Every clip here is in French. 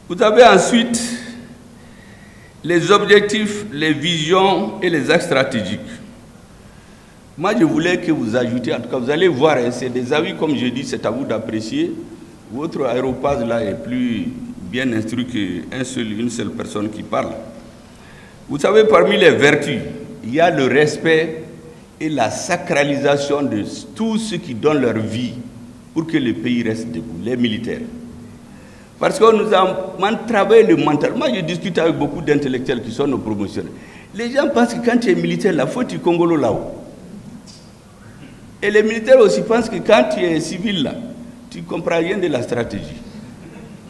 Vous avez ensuite les objectifs, les visions et les axes stratégiques. Moi, je voulais que vous ajoutiez, en tout cas, vous allez voir, hein, c'est des avis, comme je dis, c'est à vous d'apprécier. Votre aéropage là est plus bien instruit qu'une seule personne qui parle. Vous savez, parmi les vertus, il y a le respect et la sacralisation de tous ceux qui donnent leur vie pour que le pays reste debout, les militaires. Parce que nous avons travaillé le mental. Moi, je discute avec beaucoup d'intellectuels qui sont nos promotionnaires. Les gens pensent que quand tu es militaire, là, il faut que tu congolo là-haut. Et les militaires aussi pensent que quand tu es civil, là, tu ne comprends rien de la stratégie.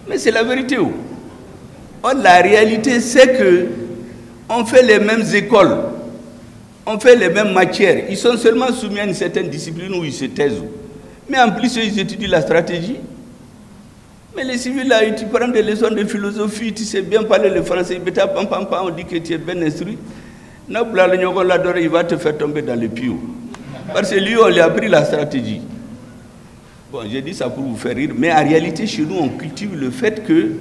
Mais c'est la vérité. Or, la réalité, c'est que on fait les mêmes écoles, on fait les mêmes matières. Ils sont seulement soumis à une certaine discipline où ils se taisent. Mais en plus, ils étudient la stratégie. Mais les civils, là, tu prends des leçons de philosophie, tu sais bien parler le français, on dit que tu es bien instruit. Il va te faire tomber dans le piou. Parce que lui, on lui a appris la stratégie. Bon, j'ai dit ça pour vous faire rire, mais en réalité, chez nous, on cultive le fait que,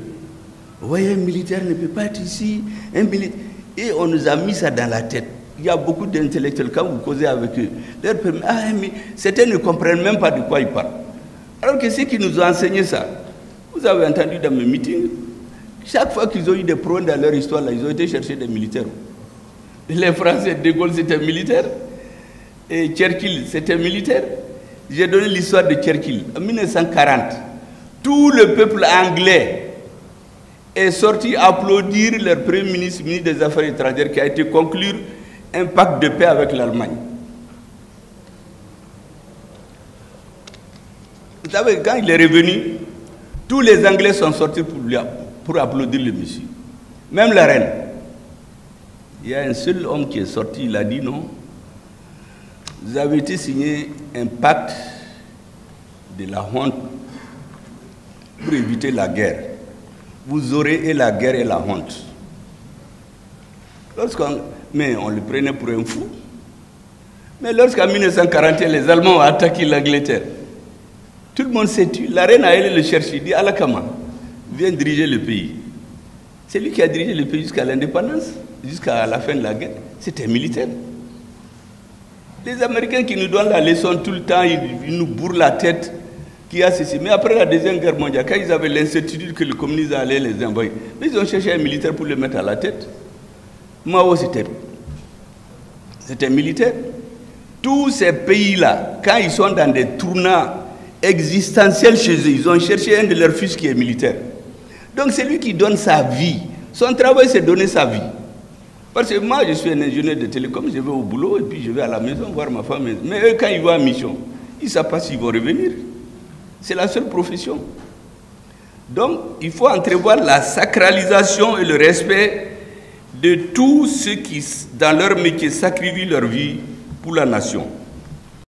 voyez, un militaire ne peut pas être ici, et on nous a mis ça dans la tête. Il y a beaucoup d'intellectuels, quand vous causez avec eux, mais certains ne comprennent même pas de quoi ils parlent. Alors que ceux qui nous ont enseigné ça, vous avez entendu dans mes meetings, chaque fois qu'ils ont eu des problèmes dans leur histoire, là, ils ont été chercher des militaires. Les Français, De Gaulle, c'était militaire. Et Churchill, c'était militaire. J'ai donné l'histoire de Churchill. En 1940, tout le peuple anglais est sorti applaudir leur premier ministre des Affaires étrangères qui a été conclure un pacte de paix avec l'Allemagne. Vous savez, quand il est revenu, tous les Anglais sont sortis pour applaudir le monsieur. Même la reine. Il y a un seul homme qui est sorti, il a dit non. Vous avez été signé un pacte de la honte pour éviter la guerre. Vous aurez et la guerre et la honte. Mais on le prenait pour un fou. Mais lorsqu'en 1941, les Allemands ont attaqué l'Angleterre, tout le monde s'est tué. La reine a allé le chercher. Il dit Alakama, viens diriger le pays. C'est lui qui a dirigé le pays jusqu'à l'indépendance, jusqu'à la fin de la guerre. C'était militaire. Les Américains qui nous donnent la leçon tout le temps, ils nous bourrent la tête, qui a ceci. Mais après la Deuxième Guerre mondiale, quand ils avaient l'incertitude que le communisme allait les envoyer, mais ils ont cherché un militaire pour le mettre à la tête. Mao, c'était militaire. Tous ces pays-là, quand ils sont dans des tournants existentiels chez eux, ils ont cherché un de leurs fils qui est militaire. Donc c'est lui qui donne sa vie. Son travail, c'est donner sa vie. Parce que moi, je suis un ingénieur de télécom, je vais au boulot et puis je vais à la maison voir ma femme. Mais eux, quand ils vont en mission, ils ne savent pas s'ils vont revenir. C'est la seule profession. Donc, il faut entrevoir la sacralisation et le respect de tous ceux qui, dans leur métier, sacrifient leur vie pour la nation.